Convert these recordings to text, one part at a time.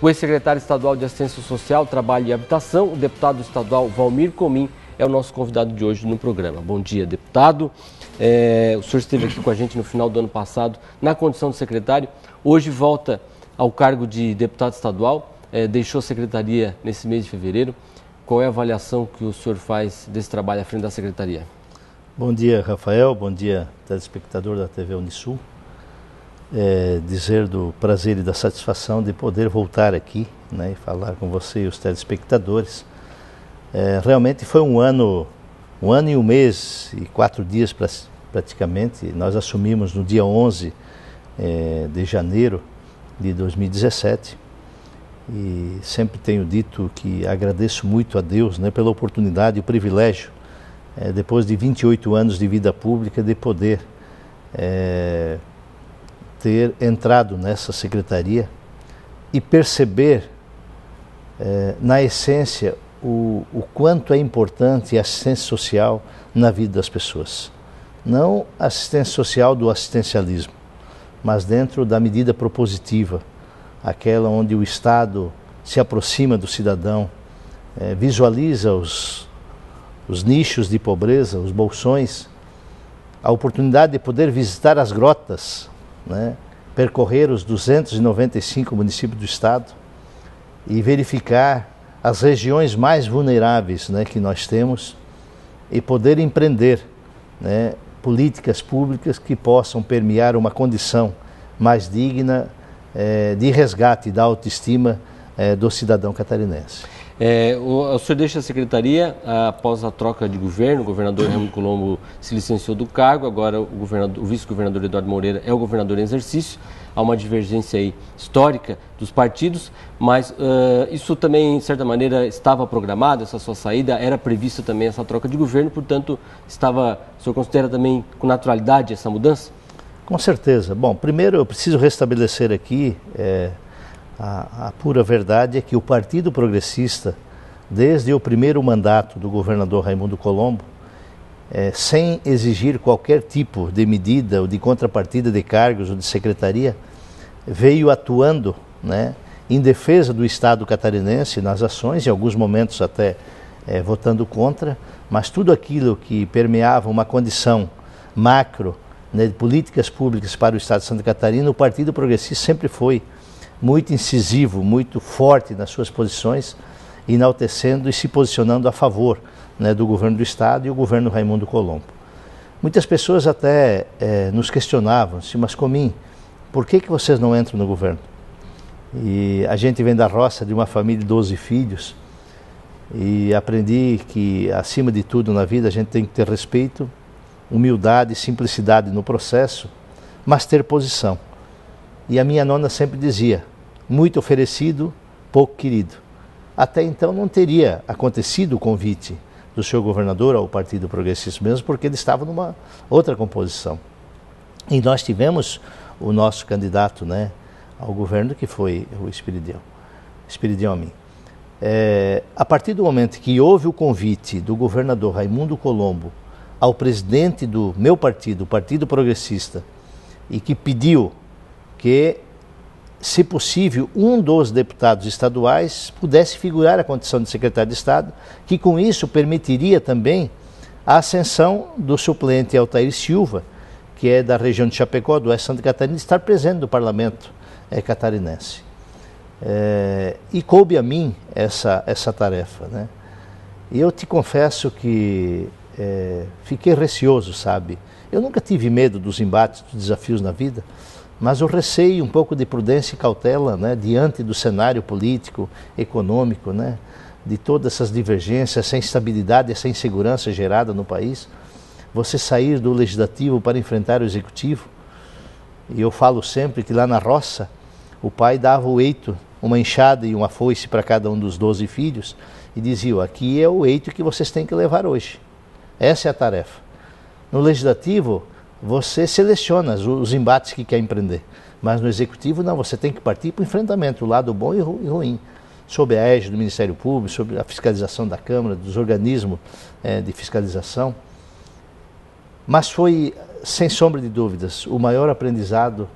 O ex-secretário estadual de Assistência Social, Trabalho e Habitação, o deputado estadual Valmir Comim, é o nosso convidado de hoje no programa. Bom dia, deputado. O senhor esteve aqui com a gente no final do ano passado na condição de secretário. Hoje volta ao cargo de deputado estadual, deixou a secretaria nesse mês de fevereiro. Qual é a avaliação que o senhor faz desse trabalho à frente da secretaria? Bom dia, Rafael. Bom dia, telespectador da TV Unisul. Dizer do prazer e da satisfação de poder voltar aqui, né, e falar com você e os telespectadores. Realmente foi um ano e um mês e 4 dias praticamente. Nós assumimos no dia 11 de janeiro de 2017 e sempre tenho dito que agradeço muito a Deus, né, pela oportunidade e o privilégio, depois de 28 anos de vida pública, de poder ter entrado nessa secretaria e perceber na essência o quanto é importante a assistência social na vida das pessoas. Não assistência social do assistencialismo, mas dentro da medida propositiva, aquela onde o Estado se aproxima do cidadão, visualiza os nichos de pobreza, os bolsões, a oportunidade de poder visitar as grotas, né, percorrer os 295 municípios do Estado e verificar as regiões mais vulneráveis, né, que nós temos e poder empreender, né, políticas públicas que possam permear uma condição mais digna de resgate da autoestima do cidadão catarinense. O senhor deixa a secretaria após a troca de governo. O governador Raimundo Colombo se licenciou do cargo, agora o vice-governador Eduardo Moreira é o governador em exercício. Há uma divergência aí histórica dos partidos, mas isso também, de certa maneira, estava programado, essa sua saída, era prevista também essa troca de governo, portanto, o senhor considera também com naturalidade essa mudança? Com certeza. Bom, primeiro eu preciso restabelecer aqui a pura verdade é que o Partido Progressista, desde o primeiro mandato do governador Raimundo Colombo, sem exigir qualquer tipo de medida ou de contrapartida de cargos ou de secretaria, veio atuando, né, em defesa do Estado catarinense nas ações, em alguns momentos até votando contra, mas tudo aquilo que permeava uma condição macro, né, de políticas públicas para o Estado de Santa Catarina, o Partido Progressista sempre foi muito incisivo, muito forte nas suas posições, enaltecendo e se posicionando a favor, né, do governo do Estado e o governo Raimundo Colombo. Muitas pessoas até nos questionavam, mas Comim, por que vocês não entram no governo? E a gente vem da roça de uma família de 12 filhos e aprendi que, acima de tudo na vida, a gente tem que ter respeito, humildade, simplicidade no processo, mas ter posição. E a minha nona sempre dizia, muito oferecido, pouco querido. Até então não teria acontecido o convite do senhor governador ao Partido Progressista, mesmo porque ele estava numa outra composição. E nós tivemos o nosso candidato, né, ao governo, que foi o Espiridião Amin. A partir do momento que houve o convite do governador Raimundo Colombo ao presidente do meu partido, o Partido Progressista, e que pediu que, se possível, um dos deputados estaduais pudesse figurar a condição de secretário de Estado, que com isso permitiria também a ascensão do suplente Altair Silva, que é da região de Chapecó, do Oeste Santa Catarina, estar presente no parlamento catarinense. E coube a mim essa tarefa, né? E eu te confesso que fiquei receoso, sabe? Eu nunca tive medo dos embates, dos desafios na vida, mas o receio, um pouco de prudência e cautela, né, diante do cenário político, econômico, né, de todas essas divergências, essa instabilidade, essa insegurança gerada no país, você sair do legislativo para enfrentar o executivo. E eu falo sempre que lá na roça, o pai dava o eito, uma enxada e uma foice para cada um dos 12 filhos e dizia, aqui é o eito que vocês têm que levar hoje. Essa é a tarefa. No legislativo, você seleciona os embates que quer empreender, mas no executivo não, você tem que partir para o enfrentamento, o lado bom e ruim, sob a égide do Ministério Público, sobre a fiscalização da Câmara, dos organismos de fiscalização. Mas foi, sem sombra de dúvidas, o maior aprendizado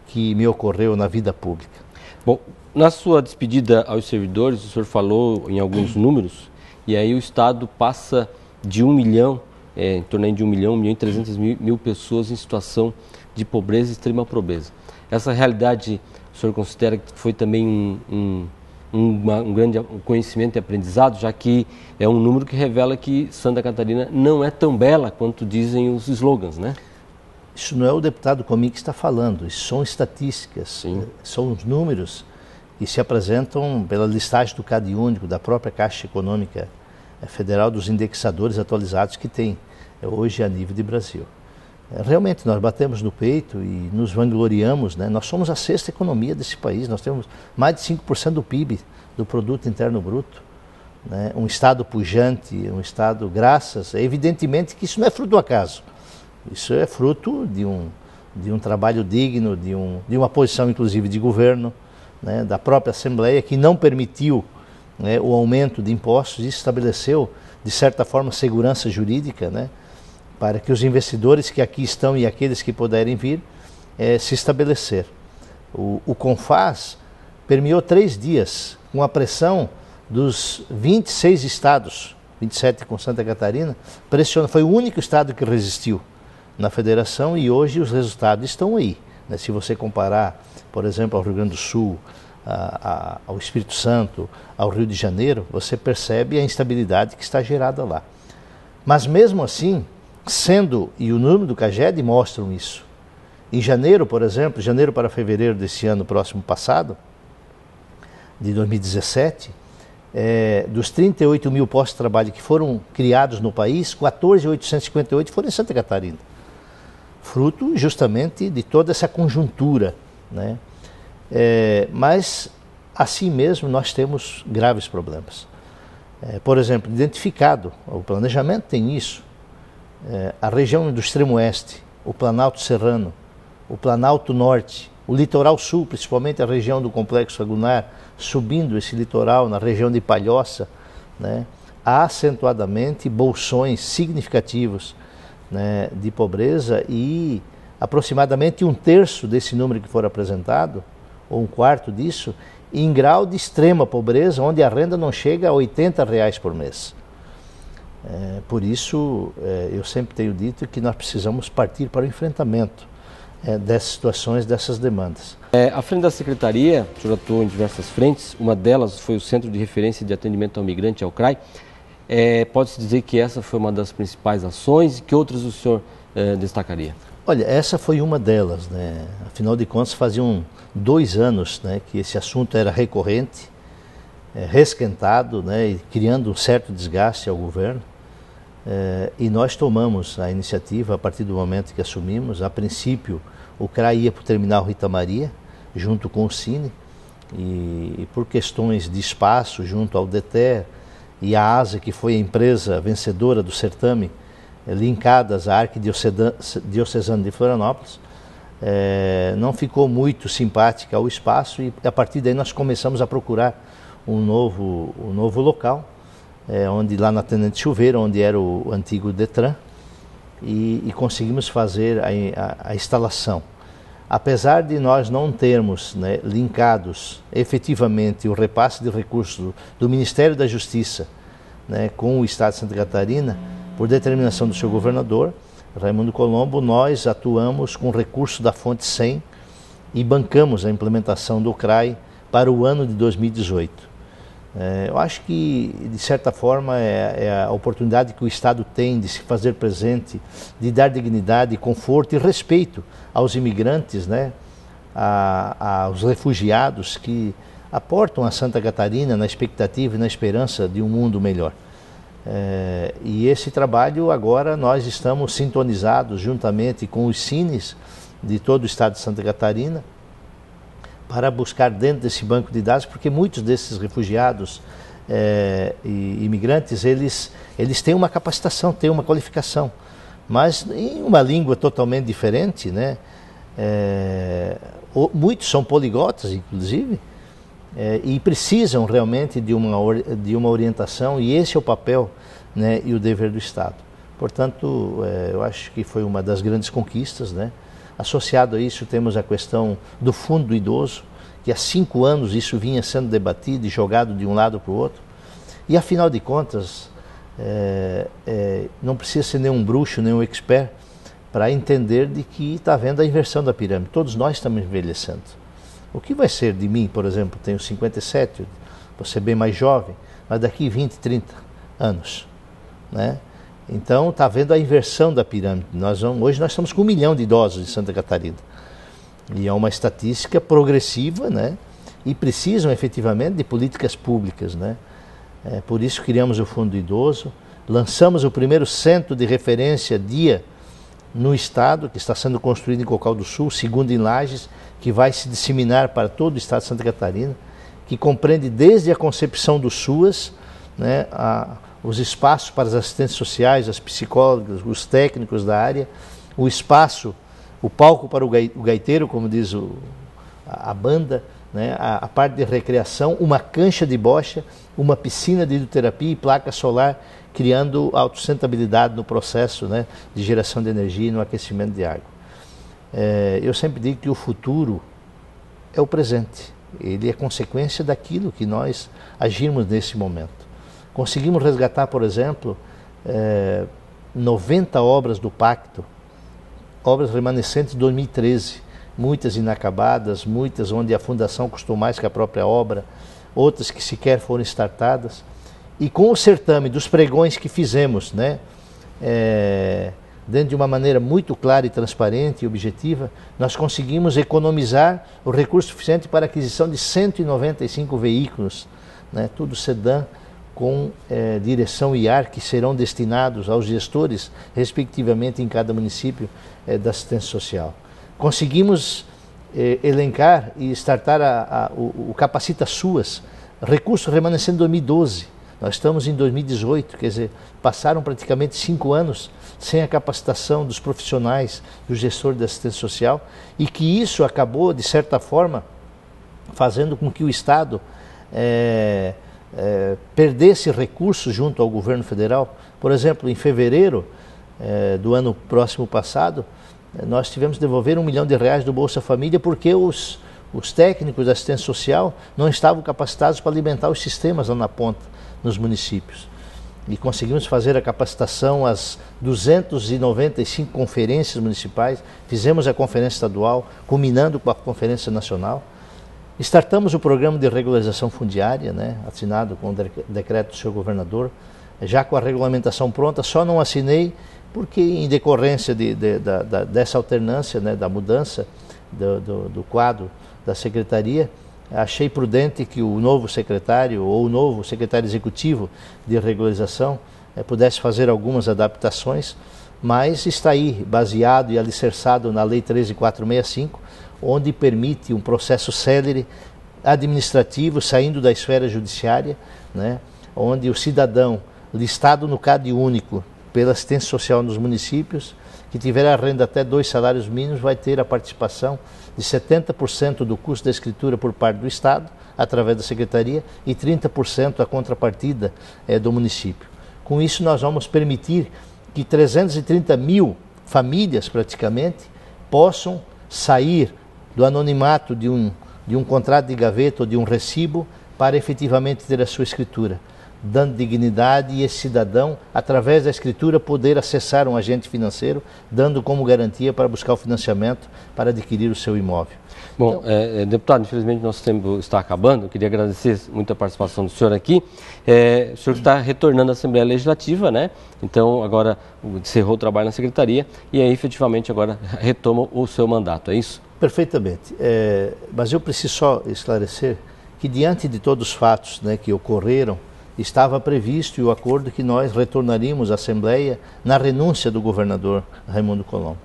que me ocorreu na vida pública. Bom, Na sua despedida aos servidores, o senhor falou em alguns números, e aí o Estado passa de 1 milhão, em torno de 1 milhão e 300 mil pessoas em situação de pobreza e extrema pobreza. Essa realidade, o senhor considera que foi também um grande conhecimento e aprendizado, já que é um número que revela que Santa Catarina não é tão bela quanto dizem os slogans, né? Isso não é o deputado Comim que está falando, isso são estatísticas, são os números que se apresentam pela listagem do CadÚnico, da própria Caixa Econômica Federal, dos indexadores atualizados que tem hoje a nível de Brasil. Realmente nós batemos no peito e nos vangloriamos, né? Nós somos a 6ª economia desse país, nós temos mais de 5% do PIB, do Produto Interno Bruto, né? Um Estado pujante, um Estado evidentemente que isso não é fruto do acaso, isso é fruto de um trabalho digno, de uma posição inclusive de governo, né? Da própria Assembleia, que não permitiu, né, o aumento de impostos e estabeleceu, de certa forma, segurança jurídica, né, para que os investidores que aqui estão e aqueles que puderem vir se estabelecer. O CONFAS permeou 3 dias com a pressão dos 26 estados, 27 com Santa Catarina, foi o único estado que resistiu na federação e hoje os resultados estão aí, né? Se você comparar, por exemplo, ao Rio Grande do Sul, ao Espírito Santo, ao Rio de Janeiro, você percebe a instabilidade que está gerada lá. Mas mesmo assim, e o número do CAGED mostram isso. Em janeiro, por exemplo, janeiro para fevereiro desse ano próximo passado, de 2017, dos 38 mil postos de trabalho que foram criados no país, 14.858 foram em Santa Catarina. Fruto justamente de toda essa conjuntura, né? Mas assim mesmo nós temos graves problemas. Por exemplo, identificado, o planejamento tem isso, a região do extremo oeste, o Planalto Serrano, o Planalto Norte, o litoral sul, principalmente a região do Complexo Lagunar, subindo esse litoral na região de Palhoça, né, há acentuadamente bolsões significativos, né, de pobreza e aproximadamente 1/3 desse número que for apresentado, ou 1/4 disso, em grau de extrema pobreza, onde a renda não chega a R$80 por mês. Por isso, eu sempre tenho dito que nós precisamos partir para o enfrentamento dessas situações, dessas demandas. À frente da Secretaria, o senhor atuou em diversas frentes, uma delas foi o Centro de Referência de Atendimento ao Migrante, ao CRAI. Pode-se dizer que essa foi uma das principais ações, e que outras o senhor destacaria? Olha, essa foi uma delas, né? Afinal de contas, faziam 2 anos, né, que esse assunto era recorrente, resquentado, né, e criando um certo desgaste ao governo. E nós tomamos a iniciativa a partir do momento que assumimos. A princípio, o CRAI ia para o terminal Rita Maria, junto com o Cine, e por questões de espaço, junto ao DETER e a ASA, que foi a empresa vencedora do certame, linkadas à Arquidiocesana de Florianópolis, não ficou muito simpática ao espaço e a partir daí nós começamos a procurar um novo local, onde lá na Tenente Silveira, onde era o antigo Detran, e conseguimos fazer a instalação. Apesar de nós não termos, né, linkados efetivamente o repasse de recursos do Ministério da Justiça, né, com o Estado de Santa Catarina, por determinação do seu governador, Raimundo Colombo, nós atuamos com recurso da fonte 100 e bancamos a implementação do CRAI para o ano de 2018. Eu acho que, de certa forma, é a oportunidade que o Estado tem de se fazer presente, de dar dignidade, conforto e respeito aos imigrantes, né, aos refugiados que aportam a Santa Catarina na expectativa e na esperança de um mundo melhor. E esse trabalho agora nós estamos sintonizados juntamente com os cines de todo o estado de Santa Catarina para buscar dentro desse banco de dados, porque muitos desses refugiados e imigrantes, eles têm uma capacitação, têm uma qualificação, mas em uma língua totalmente diferente, né? Muitos são poligotas, inclusive, e precisam realmente de uma orientação, e esse é o papel, né, e o dever do Estado. Portanto, eu acho que foi uma das grandes conquistas, né? Associado a isso, temos a questão do Fundo do Idoso, que há 5 anos isso vinha sendo debatido e jogado de um lado para o outro. E afinal de contas, não precisa ser nenhum bruxo, nenhum expert, para entender de que está havendo a inversão da pirâmide. Todos nós estamos envelhecendo. O que vai ser de mim, por exemplo, tenho 57, vou ser bem mais jovem, mas daqui 20, 30 anos, né? Então está havendo a inversão da pirâmide. Hoje nós estamos com 1 milhão de idosos em Santa Catarina. E é uma estatística progressiva, né? E precisam efetivamente de políticas públicas, né? Por isso criamos o Fundo Idoso, lançamos o primeiro centro de referência dia no estado, que está sendo construído em Cocal do Sul, segundo em Lages, que vai se disseminar para todo o estado de Santa Catarina, que compreende desde a concepção do SUAS, né, os espaços para as assistentes sociais, as psicólogas, os técnicos da área, o espaço, o palco para o gaiteiro, como diz a banda, né, a parte de recreação, uma cancha de bocha, uma piscina de hidroterapia e placa solar, criando autossustentabilidade no processo, né, de geração de energia e no aquecimento de água. Eu sempre digo que o futuro é o presente. Ele é consequência daquilo que nós agirmos nesse momento. Conseguimos resgatar, por exemplo, 90 obras do Pacto, obras remanescentes de 2013, muitas inacabadas, muitas onde a fundação custou mais que a própria obra, outras que sequer foram startadas. E com o certame dos pregões que fizemos, né, dentro de uma maneira muito clara e transparente e objetiva, nós conseguimos economizar o recurso suficiente para a aquisição de 195 veículos, né, tudo sedã, com direção e ar, que serão destinados aos gestores, respectivamente, em cada município da assistência social. Conseguimos elencar e startar o Capacita SUAS, recurso remanescente em 2012. Nós estamos em 2018, quer dizer, passaram praticamente 5 anos sem a capacitação dos profissionais, do gestor da assistência social, e que isso acabou, de certa forma, fazendo com que o Estado perdesse recursos junto ao governo federal. Por exemplo, em fevereiro do ano próximo passado, nós tivemos que devolver R$1 milhão do Bolsa Família porque os técnicos da assistência social não estavam capacitados para alimentar os sistemas lá na ponta, nos municípios. E conseguimos fazer a capacitação às 295 conferências municipais, fizemos a conferência estadual, culminando com a conferência nacional. Startamos o programa de regularização fundiária, né, assinado com o decreto do senhor governador, já com a regulamentação pronta, só não assinei porque, em decorrência dessa alternância, né, da mudança do quadro da secretaria, achei prudente que o novo secretário ou o novo secretário executivo de regularização pudesse fazer algumas adaptações, mas está aí baseado e alicerçado na Lei 13.465, onde permite um processo célere administrativo saindo da esfera judiciária, né, onde o cidadão listado no CAD único pela assistência social nos municípios, que tiver a renda até 2 salários mínimos, vai ter a participação de 70% do custo da escritura por parte do Estado, através da Secretaria, e 30% a contrapartida do município. Com isso, nós vamos permitir que 330 mil famílias, praticamente, possam sair do anonimato de um contrato de gaveta ou de um recibo para efetivamente ter a sua escritura, dando dignidade e esse cidadão, através da escritura, poder acessar um agente financeiro, dando como garantia para buscar o financiamento para adquirir o seu imóvel. Bom, então, deputado, infelizmente nosso tempo está acabando. Eu queria agradecer muito a participação do senhor aqui. O senhor está retornando à Assembleia Legislativa, né? Então, agora encerrou o trabalho na Secretaria e aí, efetivamente, agora retoma o seu mandato, é isso? Perfeitamente. Mas eu preciso só esclarecer que, diante de todos os fatos, né, que ocorreram, estava previsto o acordo que nós retornaríamos à Assembleia na renúncia do governador Raimundo Colombo.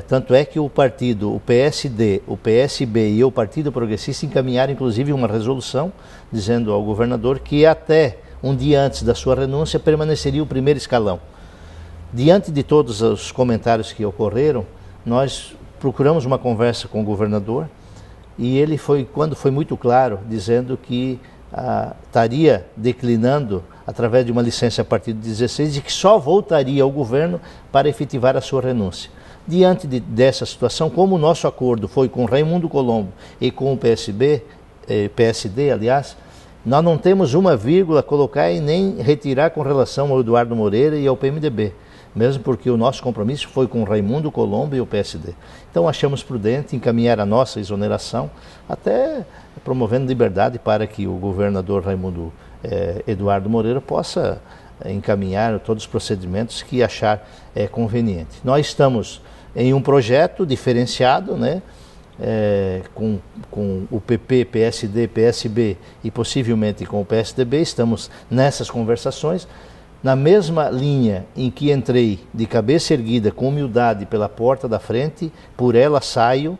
Tanto é que o partido, o PSD, o PSB e o Partido Progressista encaminharam inclusive uma resolução dizendo ao governador que até um dia antes da sua renúncia permaneceria o primeiro escalão. Diante de todos os comentários que ocorreram, nós procuramos uma conversa com o governador e ele quando foi muito claro, dizendo que estaria declinando através de uma licença a partir de 16 e que só voltaria ao governo para efetivar a sua renúncia. Diante dessa situação, como o nosso acordo foi com Raimundo Colombo e com o PSD, aliás, nós não temos uma vírgula a colocar e nem retirar com relação ao Eduardo Moreira e ao PMDB, mesmo porque o nosso compromisso foi com Raimundo Colombo e o PSD. Então achamos prudente encaminhar a nossa exoneração, até promovendo liberdade para que o governador Eduardo Moreira possa encaminhar todos os procedimentos que achar conveniente. Nós estamos em um projeto diferenciado, né? Com o PP, PSD, PSB e possivelmente com o PSDB, estamos nessas conversações, na mesma linha em que entrei de cabeça erguida, com humildade pela porta da frente, por ela saio,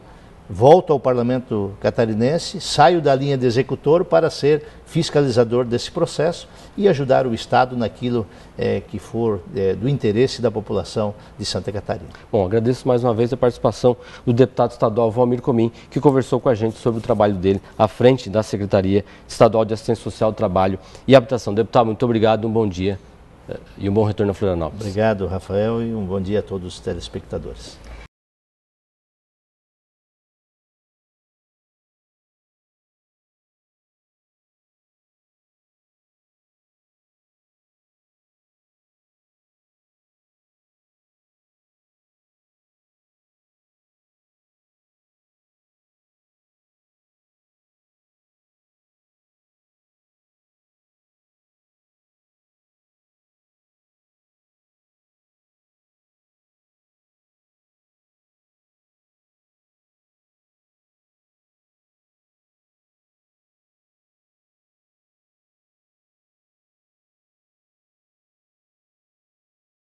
volto ao Parlamento catarinense, saio da linha de executor para ser fiscalizador desse processo e ajudar o Estado naquilo que for do interesse da população de Santa Catarina. Bom, agradeço mais uma vez a participação do deputado estadual Valmir Comim, que conversou com a gente sobre o trabalho dele à frente da Secretaria Estadual de Assistência Social, Trabalho e Habitação. Deputado, muito obrigado, um bom dia e um bom retorno a Florianópolis. Obrigado, Rafael, e um bom dia a todos os telespectadores.